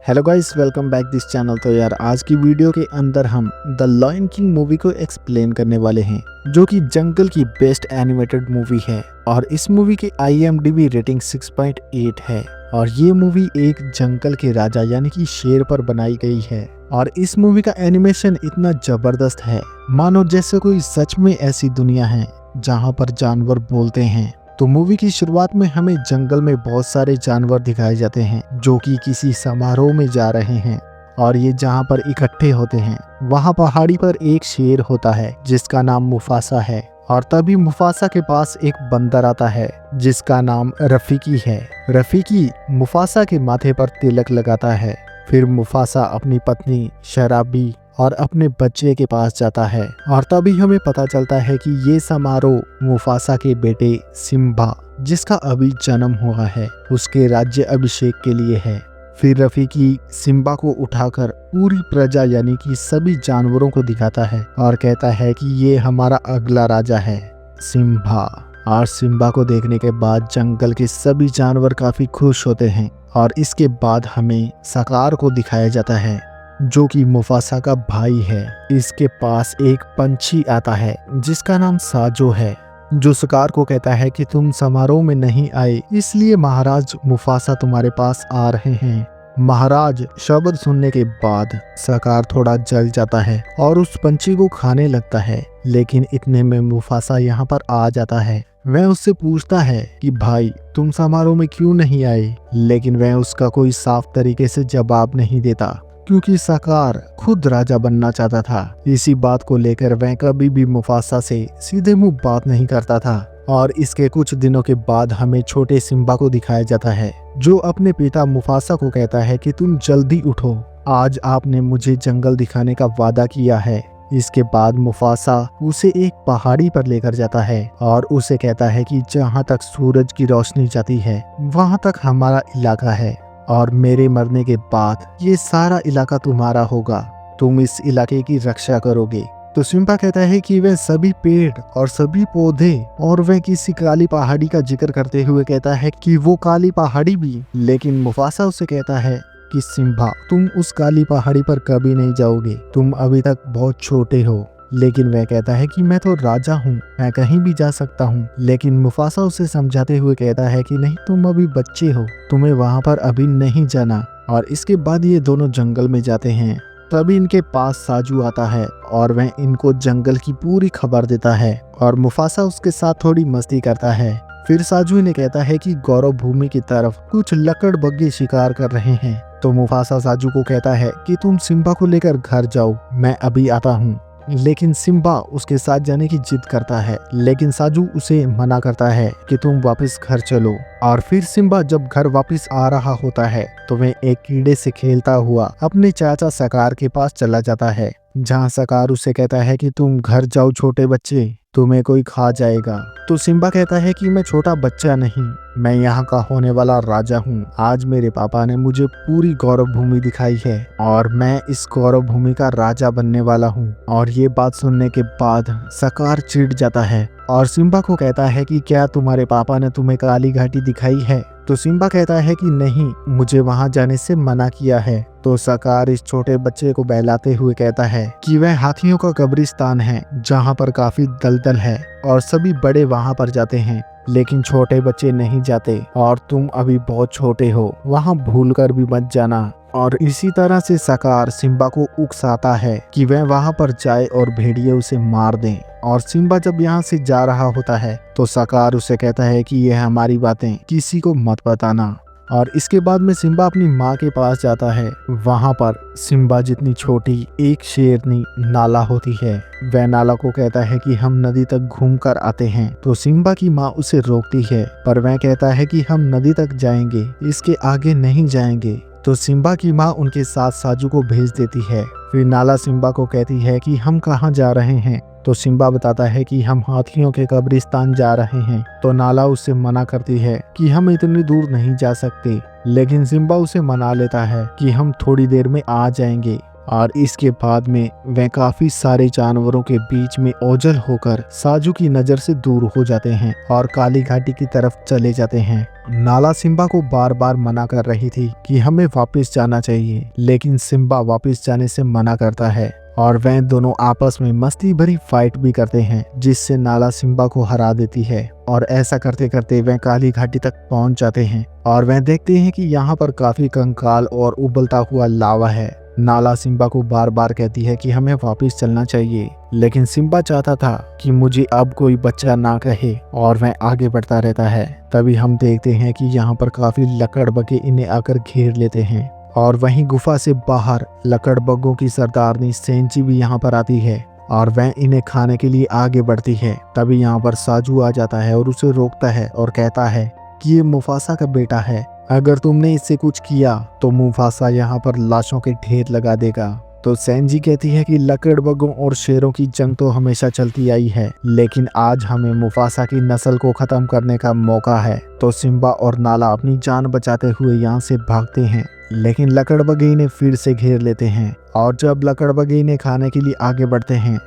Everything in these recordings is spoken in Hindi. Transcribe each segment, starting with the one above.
Hello guys, welcome back this channel. तो यार आज की वीडियो के अंदर हम द लायन किंग मूवी को एक्सप्लेन करने वाले हैं, जो कि जंगल की बेस्ट एनिमेटेड मूवी है और इस मूवी की IMDb रेटिंग 6.8 है। और ये मूवी एक जंगल के राजा यानी कि शेर पर बनाई गई है और इस मूवी का एनिमेशन इतना जबरदस्त है मानो जैसे कोई सच में ऐसी दुनिया है जहाँ पर जानवर बोलते हैं। तो मूवी की शुरुआत में हमें जंगल में बहुत सारे जानवर दिखाए जाते हैं जो कि किसी समारोह में जा रहे हैं और ये जहाँ पर इकट्ठे होते हैं वहाँ पहाड़ी पर एक शेर होता है जिसका नाम मुफासा है। और तभी मुफासा के पास एक बंदर आता है जिसका नाम रफीकी है। रफीकी मुफासा के माथे पर तिलक लगाता है। फिर मुफासा अपनी पत्नी शराबी और अपने बच्चे के पास जाता है और तभी हमें पता चलता है कि ये समारोह मुफासा के बेटे सिम्बा, जिसका अभी जन्म हुआ है, उसके राज्य अभिषेक के लिए है। फिर रफीकी सिम्बा को उठाकर पूरी प्रजा यानी कि सभी जानवरों को दिखाता है और कहता है कि ये हमारा अगला राजा है, सिम्बा। और सिम्बा को देखने के बाद जंगल के सभी जानवर काफी खुश होते हैं और इसके बाद हमें सकार को दिखाया जाता है जो कि मुफासा का भाई है। इसके पास एक पंछी आता है जिसका नाम साजो है, जो सकार को कहता है कि तुम समारोह में नहीं आए इसलिए महाराज मुफासा तुम्हारे पास आ रहे हैं। महाराज शब्द सुनने के बाद सकार थोड़ा जल जाता है और उस पंछी को खाने लगता है, लेकिन इतने में मुफासा यहाँ पर आ जाता है। वह उससे पूछता है कि भाई तुम समारोह में क्यों नहीं आए, लेकिन वह उसका कोई साफ तरीके से जवाब नहीं देता क्योंकि सकार खुद राजा बनना चाहता था। इसी बात को लेकर वह कभी भी मुफासा से सीधे मुंह बात नहीं करता था। और इसके कुछ दिनों के बाद हमें छोटे सिम्बा को दिखाया जाता है जो अपने पिता मुफासा को कहता है कि तुम जल्दी उठो, आज आपने मुझे जंगल दिखाने का वादा किया है। इसके बाद मुफासा उसे एक पहाड़ी पर लेकर जाता है और उसे कहता है कि जहाँ तक सूरज की रोशनी जाती है वहाँ तक हमारा इलाका है और मेरे मरने के बाद ये सारा इलाका तुम्हारा होगा, तुम इस इलाके की रक्षा करोगे। तो सिम्बा कहता है कि वह सभी पेड़ और सभी पौधे, और वह किसी काली पहाड़ी का जिक्र करते हुए कहता है कि वो काली पहाड़ी भी। लेकिन मुफासा उसे कहता है कि सिम्बा तुम उस काली पहाड़ी पर कभी नहीं जाओगे, तुम अभी तक बहुत छोटे हो। लेकिन वह कहता है कि मैं तो राजा हूँ, मैं कहीं भी जा सकता हूँ। लेकिन मुफासा उसे समझाते हुए कहता है कि नहीं, तुम अभी बच्चे हो, तुम्हें वहाँ पर अभी नहीं जाना। और इसके बाद ये दोनों जंगल में जाते हैं। तभी इनके पास साजू आता है और वह इनको जंगल की पूरी खबर देता है और मुफासा उसके साथ थोड़ी मस्ती करता है। फिर साजू इन्हें कहता है कि गौरव भूमि की तरफ कुछ लकड़बग्घे शिकार कर रहे हैं। तो मुफासा साजू को कहता है कि तुम सिम्बा को लेकर घर जाओ, मैं अभी आता हूँ। लेकिन सिम्बा उसके साथ जाने की जिद करता है, लेकिन साजू उसे मना करता है कि तुम वापस घर चलो। और फिर सिम्बा जब घर वापस आ रहा होता है तो वह एक कीड़े से खेलता हुआ अपने चाचा सकार के पास चला जाता है, जहाँ सकार उसे कहता है कि तुम घर जाओ छोटे बच्चे, तुम्हें कोई खा जाएगा। तो सिम्बा कहता है कि मैं छोटा बच्चा नहीं, मैं यहाँ का होने वाला राजा हूँ। आज मेरे पापा ने मुझे पूरी गौरव भूमि दिखाई है और मैं इस गौरव भूमि का राजा बनने वाला हूँ। और ये बात सुनने के बाद सकार चिढ़ जाता है और सिम्बा को कहता है कि क्या तुम्हारे पापा ने तुम्हें काली घाटी दिखाई है। तो सिम्बा कहता है कि नहीं, मुझे वहां जाने से मना किया है। तो सकार इस छोटे बच्चे को बहलाते हुए कहता है कि वह हाथियों का कब्रिस्तान है जहां पर काफी दलदल है और सभी बड़े वहां पर जाते हैं, लेकिन छोटे बच्चे नहीं जाते और तुम अभी बहुत छोटे हो, वहां भूलकर भी मत जाना। और इसी तरह से सकार सिम्बा को उकसाता है कि वह वहां पर जाए और भेड़िए उसे मार दें। और सिम्बा जब यहाँ से जा रहा होता है तो सकार उसे कहता है कि यह हमारी बातें किसी को मत बताना। और इसके बाद में सिम्बा अपनी माँ के पास जाता है। वहाँ पर सिम्बा जितनी छोटी एक शेरनी नाला होती है, वह नाला को कहता है कि हम नदी तक घूम कर आते हैं। तो सिम्बा की माँ उसे रोकती है, पर वह कहता है कि हम नदी तक जाएंगे, इसके आगे नहीं जाएंगे। तो सिम्बा की माँ उनके साथ साजू को भेज देती है। फिर नाला सिम्बा को कहती है कि हम कहाँ जा रहे हैं। तो सिम्बा बताता है कि हम हाथियों के कब्रिस्तान जा रहे हैं। तो नाला उससे मना करती है कि हम इतनी दूर नहीं जा सकते, लेकिन सिम्बा उसे मना लेता है कि हम थोड़ी देर में आ जाएंगे। और इसके बाद में वह काफी सारे जानवरों के बीच में ओझल होकर साजू की नजर से दूर हो जाते हैं और काली घाटी की तरफ चले जाते हैं। नाला सिम्बा को बार बार मना कर रही थी कि हमें वापस जाना चाहिए, लेकिन सिम्बा वापस जाने से मना करता है और वह दोनों आपस में मस्ती भरी फाइट भी करते हैं, जिससे नाला सिम्बा को हरा देती है। और ऐसा करते करते वह काली घाटी तक पहुंच जाते हैं और वह देखते हैं कि यहाँ पर काफी कंकाल और उबलता हुआ लावा है। नाला सिम्बा को बार बार कहती है कि हमें वापस चलना चाहिए, लेकिन सिम्बा चाहता था कि मुझे अब कोई बच्चा ना कहे और वह आगे बढ़ता रहता है। तभी हम देखते हैं कि यहाँ पर काफी लकड़बग्गे इन्हें आकर घेर लेते हैं और वहीं गुफा से बाहर लकड़बग्गों की सरदारनी सेंची भी यहाँ पर आती है और वह इन्हें खाने के लिए आगे बढ़ती है। तभी यहाँ पर साजू आ जाता है और उसे रोकता है और कहता है कि ये मुफासा का बेटा है, अगर तुमने इससे कुछ किया तो मुफासा यहाँ पर लाशों के ढेर लगा देगा। तो सेंजी कहती है कि लकड़बग्गों और शेरों की जंग तो हमेशा चलती आई है, लेकिन आज हमें मुफासा की नस्ल को खत्म करने का मौका है। तो सिम्बा और नाला अपनी जान बचाते हुए यहाँ से भागते हैं, लेकिन लकड़बग्गे इन्हें फिर से घेर लेते हैं और जब लकड़बग्गे इन्हें खाने के लिए आगे बढ़ते हैं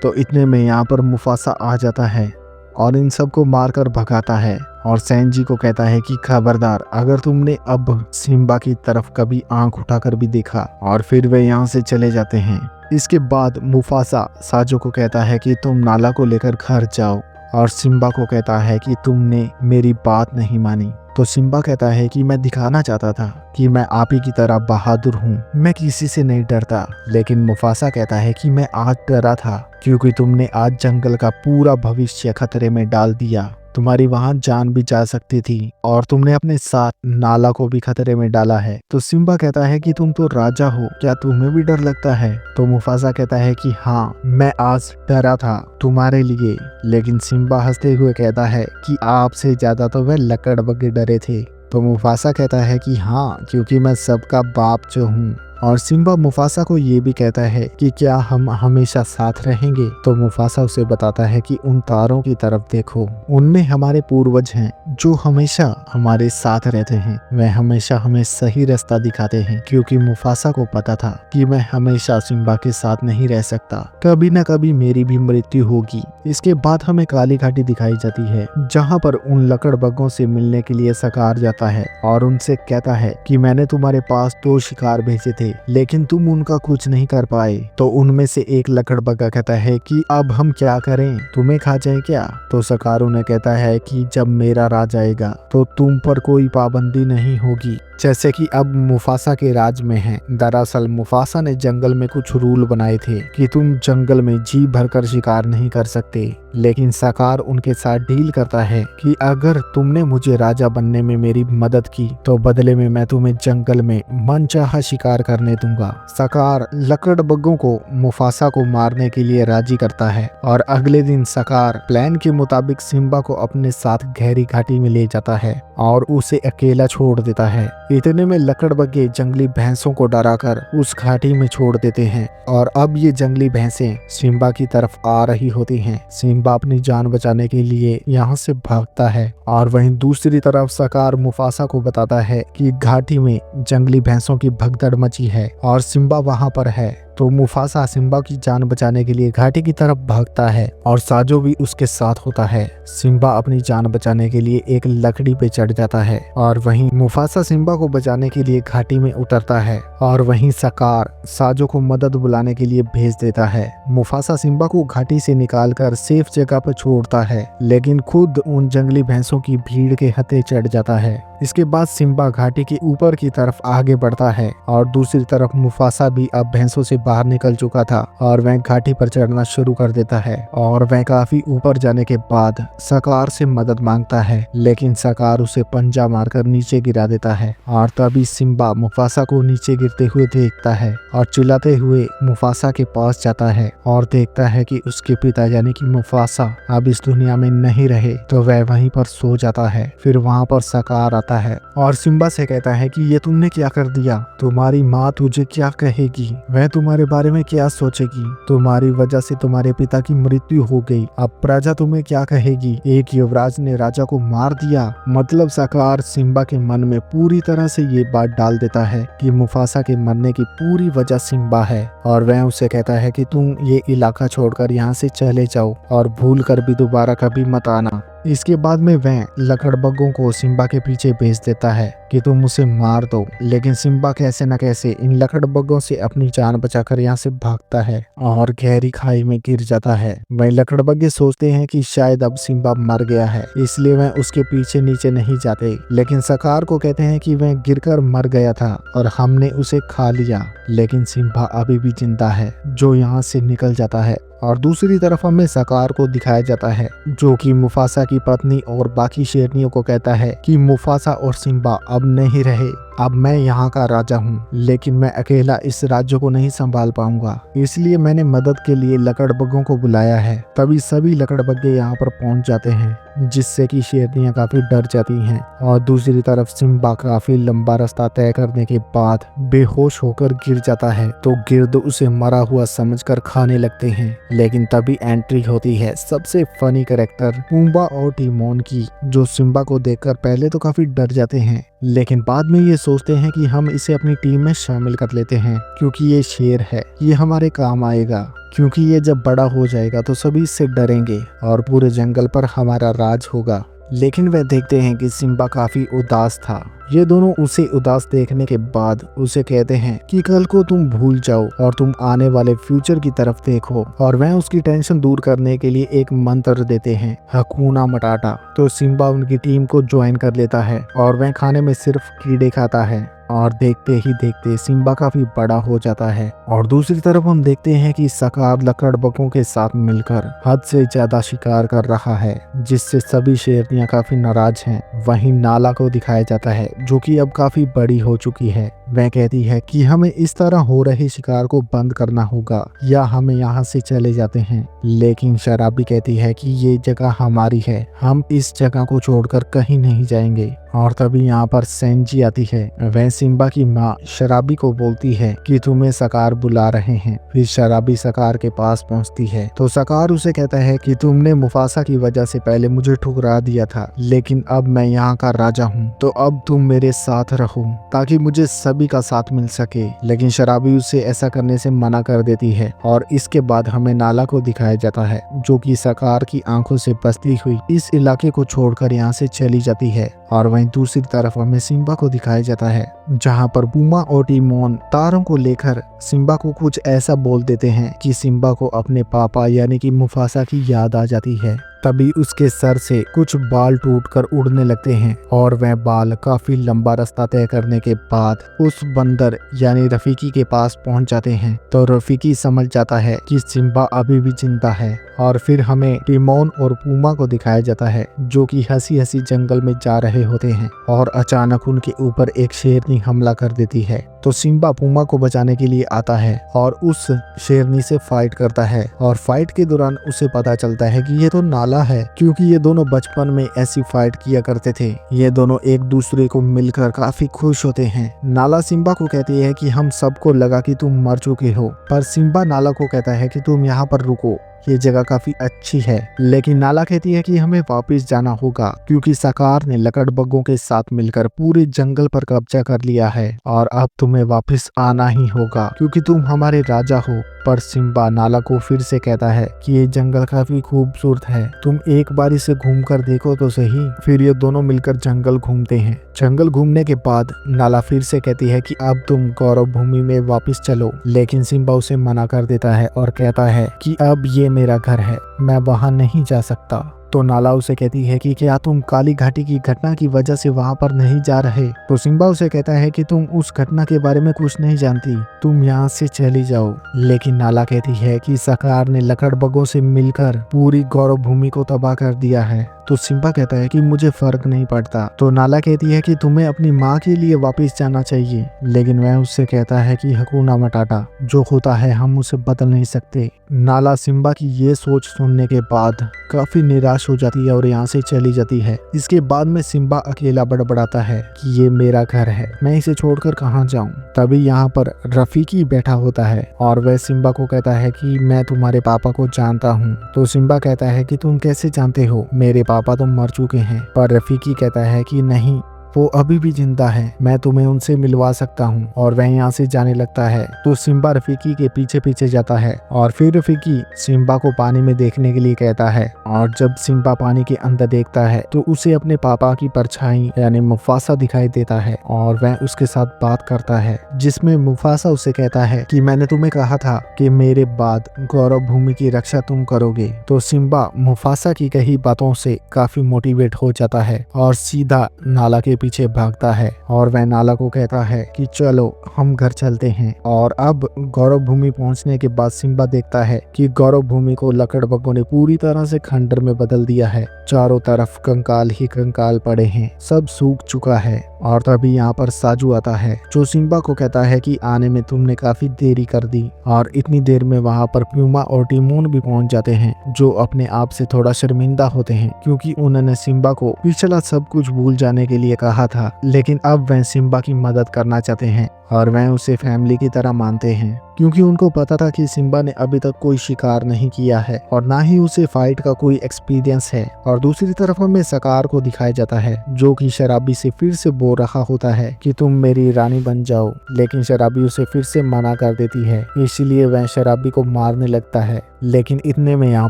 तो इतने में यहाँ पर मुफासा आ जाता है और इन सबको मारकर भगाता है और सेंजी को कहता है कि खबरदार, अगर तुमने अब सिम्बा की तरफ कभी आंख उठाकर भी देखा। और फिर वे यहाँ से चले जाते हैं। इसके बाद मुफासा साजो को कहता है कि तुम नाला को लेकर घर जाओ और सिम्बा को कहता है कि तुमने मेरी बात नहीं मानी। तो सिम्बा कहता है कि मैं दिखाना चाहता था कि मैं आप ही की तरह बहादुर हूँ, मैं किसी से नहीं डरता। लेकिन मुफासा कहता है कि मैं आज डरा था क्योंकि तुमने आज जंगल का पूरा भविष्य खतरे में डाल दिया। तुम्हारी वहां जान भी जा सकती थी और तुमने अपने साथ नाला को भी खतरे में डाला है। तो सिम्बा कहता है कि तुम तो राजा हो, क्या तुम्हें भी डर लगता है? तो मुफासा कहता है कि हाँ, मैं आज डरा था तुम्हारे लिए। लेकिन सिम्बा हंसते हुए कहता है कि आपसे ज्यादा तो वह लकड़बग्गे डरे थे। तो मुफासा कहता है कि हाँ, क्योंकि मैं सबका बाप जो हूँ। और सिम्बा मुफासा को ये भी कहता है कि क्या हम हमेशा साथ रहेंगे? तो मुफासा उसे बताता है कि उन तारों की तरफ देखो, उनमें हमारे पूर्वज हैं जो हमेशा हमारे साथ रहते हैं। वह हमेशा हमें सही रास्ता दिखाते हैं, क्योंकि मुफासा को पता था कि मैं हमेशा सिम्बा के साथ नहीं रह सकता, कभी न कभी मेरी भी मृत्यु होगी। इसके बाद हमें काली घाटी दिखाई जाती है, जहाँ पर उन लकड़बग्गों से मिलने के लिए सकार जाता है और उनसे कहता है कि मैंने तुम्हारे पास 2 शिकार भेजे थे, लेकिन तुम उनका कुछ नहीं कर पाए। तो उनमें से एक लकड़बग्गा कहता है कि अब हम क्या करें, तुम्हें खा जाए क्या? तो सकार उन्हें कहता है कि जब मेरा राज आएगा तो तुम पर कोई पाबंदी नहीं होगी, जैसे कि अब मुफासा के राज में है। दरअसल मुफासा ने जंगल में कुछ रूल बनाए थे कि तुम जंगल में जी भरकर शिकार नहीं कर सकते, लेकिन सकार उनके साथ डील करता है कि अगर तुमने मुझे राजा बनने में मेरी मदद की तो बदले में मैं तुम्हें जंगल में मनचाहा शिकार करने दूंगा। सकार लकड़बग्गों को मुफासा को मारने के लिए राजी करता है और अगले दिन सकार प्लान के मुताबिक सिम्बा को अपने साथ गहरी घाटी में ले जाता है और उसे अकेला छोड़ देता है। इतने में लकड़बग्गे जंगली भैंसों को डराकर उस घाटी में छोड़ देते हैं और अब ये जंगली भैंसें सिम्बा की तरफ आ रही होती हैं। सिम्बा अपनी जान बचाने के लिए यहाँ से भागता है और वहीं दूसरी तरफ सकार मुफासा को बताता है कि घाटी में जंगली भैंसों की भगदड़ मची है और सिम्बा वहां पर है। तो मुफासा सिम्बा की जान बचाने के लिए घाटी की तरफ भागता है और साजो भी उसके साथ होता है। सिम्बा अपनी जान बचाने के लिए एक लकड़ी पे चढ़ जाता है और वहीं मुफासा सिम्बा को बचाने के लिए घाटी में उतरता है और वहीं सकार साजो को मदद बुलाने के लिए भेज देता है। मुफासा सिम्बा को घाटी से निकालकर सेफ जगह पर छोड़ता है, लेकिन खुद उन जंगली भैंसों की भीड़ के हथे चढ़ जाता है। इसके बाद सिम्बा घाटी के ऊपर की तरफ आगे बढ़ता है और दूसरी तरफ मुफासा भी अब भैंसों से बाहर निकल चुका था और वह घाटी पर चढ़ना शुरू कर देता है और वह काफी ऊपर जाने के बाद सकार से मदद मांगता है, लेकिन सकार उसे पंजा मारकर नीचे गिरा देता है। और तभी सिम्बा मुफासा को नीचे गिरते हुए देखता है और चिल्लाते हुए मुफासा के पास जाता है और देखता है कि उसके पिता यानी कि मुफासा अब इस दुनिया में नहीं रहे। तो वह वहीं पर सो जाता है। फिर वहां पर सकार आता है और सिम्बा से कहता है कि ये तुमने क्या कर दिया, तुम्हारी माँ तुझे क्या कहेगी, वह तुम्हारी तुम्हारे बारे में क्या सोचेगी? तुम्हारी वजह से तुम्हारे पिता की मृत्यु हो गई, अब प्रजा तुम्हें क्या कहेगी? एक युवराज ने राजा को मार दिया। मतलब सकार सिम्बा के मन में पूरी तरह से ये बात डाल देता है कि मुफासा के मरने की पूरी वजह सिम्बा है, और वह उसे कहता है कि तुम ये इलाका छोड़कर यहाँ से चले जाओ और भूल कर भी दोबारा कभी मत आना। इसके बाद में वह लकड़बग्गों को सिम्बा के पीछे भेज देता है कि तुम उसे मार दो, लेकिन सिम्बा कैसे न कैसे इन लकड़बग्गों से अपनी जान बचाकर यहाँ से भागता है और गहरी खाई में गिर जाता है। वह लकड़बग्गे सोचते हैं कि शायद अब सिम्बा मर गया है, इसलिए वह उसके पीछे नीचे नहीं जाते, लेकिन सकार को कहते हैं कि वह गिरकर मर गया था और हमने उसे खा लिया, लेकिन सिम्बा अभी भी जिंदा है, जो यहाँ से निकल जाता है। और दूसरी तरफ हमें सकार को दिखाया जाता है जो कि मुफासा की पत्नी और बाकी शेरनियों को कहता है कि मुफासा और सिम्बा अब नहीं रहे, अब मैं यहाँ का राजा हूँ, लेकिन मैं अकेला इस राज्य को नहीं संभाल पाऊंगा, इसलिए मैंने मदद के लिए लकड़बग्गों को बुलाया है। तभी सभी लकड़बग्गे यहाँ पर पहुँच जाते हैं, जिससे कि शेरनियाँ काफी डर जाती हैं। और दूसरी तरफ सिम्बा काफी लंबा रास्ता तय करने के बाद बेहोश होकर गिर जाता है, तो गिर्द उसे मरा हुआ समझकर खाने लगते हैं। लेकिन तभी एंट्री होती है सबसे फनी कैरेक्टर पुम्बा और टिमोन की, जो सिम्बा को देखकर पहले तो काफी डर जाते हैं, लेकिन बाद में ये सोचते हैं कि हम इसे अपनी टीम में शामिल कर लेते हैं, क्योंकि ये शेर है, ये हमारे काम आएगा, क्योंकि ये जब बड़ा हो जाएगा तो सभी इससे डरेंगे और पूरे जंगल पर हमारा राज होगा। लेकिन वह देखते हैं कि सिम्बा काफी उदास था। ये दोनों उसे उदास देखने के बाद उसे कहते हैं कि कल को तुम भूल जाओ और तुम आने वाले फ्यूचर की तरफ देखो, और वह उसकी टेंशन दूर करने के लिए एक मंत्र देते हैं, हकूना मटाटा। तो सिम्बा उनकी टीम को ज्वाइन कर लेता है और वह खाने में सिर्फ कीड़े खाता है, और देखते ही देखते सिम्बा काफी बड़ा हो जाता है। और दूसरी तरफ हम देखते हैं कि सकार लकड़बग्गों के साथ मिलकर हद से ज्यादा शिकार कर रहा है, जिससे सभी शेरनियां काफी नाराज हैं। वहीं नाला को दिखाया जाता है जो कि अब काफी बड़ी हो चुकी है। वह कहती है कि हमें इस तरह हो रहे शिकार को बंद करना होगा या हमें यहाँ से चले जाते हैं, लेकिन शराबी कहती है कि ये जगह हमारी है, हम इस जगह को छोड़कर कहीं नहीं जाएंगे। और तभी यहाँ पर सेंजी आती है। वह सिम्बा की माँ शराबी को बोलती है कि तुम्हें सकार बुला रहे हैं। फिर शराबी सकार के पास पहुँचती है तो सकार उसे कहता है कि तुमने मुफासा की वजह से पहले मुझे ठुकरा दिया था, लेकिन अब मैं यहाँ का राजा हूँ, तो अब तुम मेरे साथ रहो ताकि मुझे सभी का साथ मिल सके। लेकिन शराबी उसे ऐसा करने से मना कर देती है। और इसके बाद हमें नाला को दिखाया जाता है जो कि सकार की आंखों से बसती हुई इस इलाके को छोड़कर यहाँ से चली जाती है। और वहीं दूसरी तरफ हमें सिम्बा को दिखाया जाता है जहां पर पुम्बा और टिमोन तारों को लेकर सिम्बा को कुछ ऐसा बोल देते हैं कि सिम्बा को अपने पापा यानी कि मुफासा की याद आ जाती है। तभी उसके सर से कुछ बाल टूटकर उड़ने लगते हैं और वह बाल काफी लंबा रास्ता तय करने के बाद उस बंदर यानी रफीकी के पास पहुंच जाते हैं। तो रफीकी समझ जाता है कि सिम्बा अभी भी जिंदा है। और फिर हमें टिमोन और पुम्बा को दिखाया जाता है जो कि हंसी हंसी जंगल में जा रहे होते हैं और अचानक उनके ऊपर एक शेरनी हमला कर देती है। तो सिम्बा पुम्बा को बचाने के लिए आता है और उस शेरनी से फाइट करता है। और फाइट के दौरान उसे पता चलता है कि ये तो नाला है, क्योंकि ये दोनों बचपन में ऐसी फाइट किया करते थे। ये दोनों एक दूसरे को मिलकर काफी खुश होते हैं। नाला सिम्बा को कहती है कि हम सबको लगा कि तुम मर चुके हो, पर सिम्बा नाला को कहता है कि तुम यहाँ पर रुको, ये जगह काफी अच्छी है। लेकिन नाला कहती है कि हमें वापस जाना होगा क्योंकि सकार ने लकड़बग्गों के साथ मिलकर पूरे जंगल पर कब्जा कर लिया है और अब तुम्हें वापस आना ही होगा क्योंकि तुम हमारे राजा हो। पर सिम्बा नाला को फिर से कहता है कि ये जंगल काफी खूबसूरत है, तुम एक बार इसे घूम कर देखो तो सही। फिर ये दोनों मिलकर जंगल घूमते हैं। जंगल घूमने के बाद नाला फिर से कहती है कि अब तुम गौरव भूमि में वापस चलो, लेकिन सिम्बा उसे मना कर देता है और कहता है कि अब ये मेरा घर है, मैं वहां नहीं जा सकता। तो नाला उसे कहती है कि क्या तुम काली घाटी की घटना की वजह से वहां पर नहीं जा रहे? तो सिम्बा उसे कहता है कि तुम उस घटना के बारे में कुछ नहीं जानती, तुम यहाँ से चली जाओ। लेकिन नाला कहती है कि सकार ने लकड़बग्गों से मिलकर पूरी गौरव भूमि को तबाह कर दिया है, तो सिम्बा कहता है कि मुझे फर्क नहीं पड़ता। तो नाला कहती है कि तुम्हें अपनी माँ के लिए वापस जाना चाहिए, लेकिन वह उससे कहता है कि हकुना मटाटा, जो होता है हम उसे बदल नहीं सकते। नाला सिम्बा की ये सोच सुनने के बाद काफी निराश हो जाती है और यहाँ से चली जाती है। इसके बाद में सिम्बा अकेला बड़बड़ाता है कि ये मेरा घर है, मैं इसे छोड़कर कहाँ जाऊँ। तभी यहाँ पर रफीकी बैठा होता है और वह सिम्बा को कहता है कि मैं तुम्हारे पापा को जानता हूँ। तो सिम्बा कहता है कि तुम कैसे जानते हो, मेरे पापा तो मर चुके हैं। पर रफीकी कहता है कि नहीं, वो अभी भी जिंदा है, मैं तुम्हें उनसे मिलवा सकता हूँ। और वह यहाँ से जाने लगता है। तो सिम्बा रफीकी के पीछे पीछे जाता है और फिर रफीकी सिम्बा को पानी में देखने के लिए कहता है। और जब सिम्बा पानी के अंदर देखता है तो उसे अपने पापा की परछाई यानी मुफासा दिखाई देता है और वह उसके साथ बात करता है, जिसमें मुफासा उसे कहता है कि मैंने तुम्हें कहा था कि मेरे बाद गौरव भूमि की रक्षा तुम करोगे। तो सिम्बा मुफासा की कही बातों से काफी मोटिवेट हो जाता है और सीधा नाला के पीछे भागता है और वह नाला को कहता है कि चलो हम घर चलते हैं। और अब गौरव भूमि पहुंचने के बाद सिम्बा देखता है कि गौरव भूमि को लकड़बग्गों ने पूरी तरह से खंडर में बदल दिया है। चारों तरफ कंकाल ही कंकाल पड़े हैं, सब सूख चुका है। और तभी यहाँ पर साजू आता है जो सिम्बा को कहता है कि आने में तुमने काफी देरी कर दी। और इतनी देर में वहाँ पर प्यूमा और टिमोन भी पहुंच जाते हैं, जो अपने आप से थोड़ा शर्मिंदा होते हैं क्योंकि उन्होंने सिम्बा को पिछला सब कुछ भूल जाने के लिए कहा था, लेकिन अब वह सिम्बा की मदद करना चाहते हैं और वह उसे फैमिली की तरह मानते हैं क्योंकि उनको पता था कि सिम्बा ने अभी तक कोई शिकार नहीं किया है और ना ही उसे फाइट का कोई एक्सपीरियंस है। और दूसरी तरफ हमें सकार को दिखाया जाता है जो कि शराबी से फिर से बोल रहा होता है कि तुम मेरी रानी बन जाओ, लेकिन शराबी उसे फिर से मना कर देती है, इसलिए वह शराबी को मारने लगता है। लेकिन इतने में यहाँ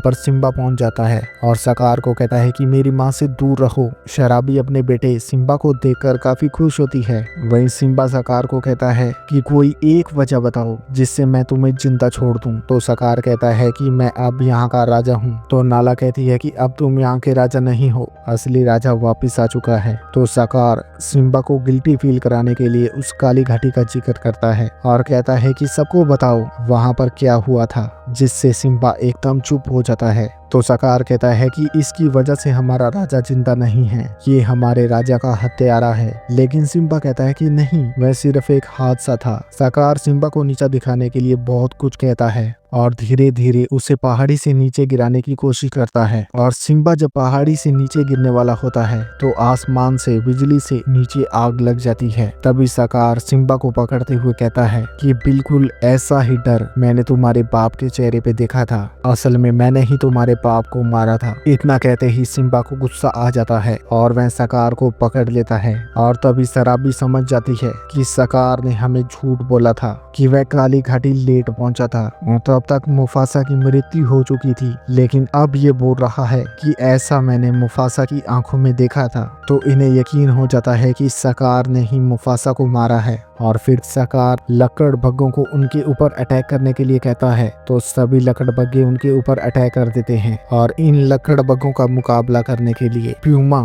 पर सिम्बा पहुंच जाता है और सकार को कहता है कि मेरी माँ से दूर रहो। शराबी अपने बेटे सिम्बा को देखकर काफी खुश होती है। वहीं सिम्बा सकार को कहता है कि कोई एक वजह बताओ जिससे मैं तुम्हें जिंदा छोड़ दूं। तो सकार कहता है कि मैं अब यहाँ का राजा हूँ। तो नाला कहती है कि अब तुम यहाँ के राजा नहीं हो, असली राजा वापिस आ चुका है। तो सकार सिम्बा को गिल्टी फील कराने के लिए उस काली घाटी का जिक्र करता है और कहता है कि सबको बताओ वहाँ पर क्या हुआ था, जिससे सिम्बा एकदम चुप हो जाता है। तो सकार कहता है कि इसकी वजह से हमारा राजा जिंदा नहीं है, ये हमारे राजा का हत्यारा है। लेकिन सिम्बा कहता है कि नहीं, वह सिर्फ एक हादसा था। सकार सिम्बा को नीचा दिखाने के लिए बहुत कुछ कहता है और धीरे धीरे उसे पहाड़ी से नीचे गिराने की कोशिश करता है। और सिम्बा जब पहाड़ी से नीचे गिरने वाला होता है तो आसमान से बिजली से नीचे आग लग जाती है। तभी सकार सिम्बा को पकड़ते हुए कहता है कि बिल्कुल ऐसा ही डर मैंने तुम्हारे बाप के चेहरे पे देखा था, असल में मैंने ही तुम्हारे बाप को मारा था। इतना कहते ही सिम्बा को गुस्सा आ जाता है और वह सकार को पकड़ लेता है। और तभी शराबी समझ जाती है कि सकार ने हमें झूठ बोला था कि वह काली घाटी लेट पहुंचा था। तब तक मुफासा की मृत्यु हो चुकी थी, लेकिन अब ये बोल रहा है कि ऐसा मैंने मुफासा की आंखों में देखा था। तो इन्हें यकीन हो जाता है कि सकार ने ही मुफासा को मारा है। और फिर सकार लकड़बग्गों को उनके ऊपर अटैक करने के लिए कहता है तो सभी लकड़बग्गे उनके ऊपर अटैक कर देते हैं। और इन लकड़बग्गों का मुकाबला करने के लिए प्यूमा,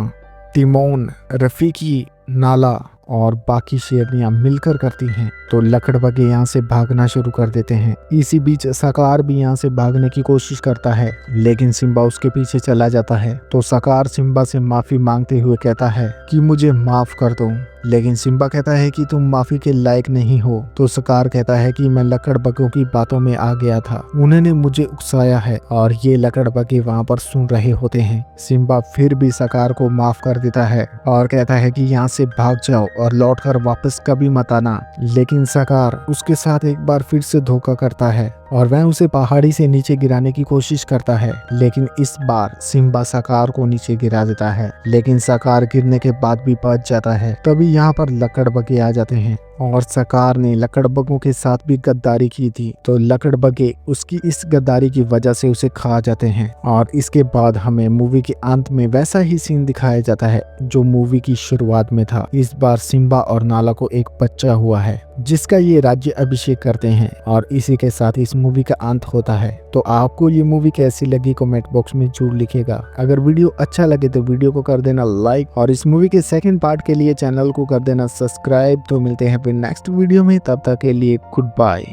टिमोन, रफीकी, नाला और बाकी शेरनियां मिलकर करती हैं। तो लकड़बग्गे यहाँ से भागना शुरू कर देते हैं। इसी बीच सकार भी यहाँ से भागने की कोशिश करता है, लेकिन सिम्बा उसके पीछे चला जाता है। तो सकार सिम्बा से माफी मांगते हुए कहता है कि मुझे माफ कर दो, लेकिन सिम्बा कहता है कि तुम माफी के लायक नहीं हो। तो सकार कहता है कि मैं लकड़बग्गों की बातों में आ गया था, उन्होंने मुझे उकसाया है और ये लकड़बग्गे वहाँ पर सुन रहे होते हैं। सिम्बा फिर भी सकार को माफ कर देता है और कहता है कि यहाँ से भाग जाओ और लौटकर वापस कभी मत आना। लेकिन सकार उसके साथ एक बार फिर से धोखा करता है और वह उसे पहाड़ी से नीचे गिराने की कोशिश करता है, लेकिन इस बार सिम्बा सकार को नीचे गिरा देता है। लेकिन सकार गिरने के बाद भी बच जाता है। तभी यहाँ पर लकड़बग्गे आ जाते हैं और सकार ने लकड़बग्गों के साथ भी गद्दारी की थी। तो लकड़बग्गे उसकी इस गद्दारी की वजह से उसे खा जाते हैं। और इसके बाद हमें मूवी के अंत में वैसा ही सीन दिखाया जाता है जो मूवी की शुरुआत में था। इस बार सिम्बा और नाला को एक बच्चा हुआ है जिसका ये राज्य अभिषेक करते हैं और इसी के साथ इस मूवी का अंत होता है। तो आपको ये मूवी कैसी लगी कमेंट बॉक्स में जरूर लिखेगा। अगर वीडियो अच्छा लगे तो वीडियो को कर देना लाइक और इस मूवी के सेकंड पार्ट के लिए चैनल को कर देना सब्सक्राइब। तो मिलते हैं फिर नेक्स्ट वीडियो में, तब तक के लिए गुड बाय।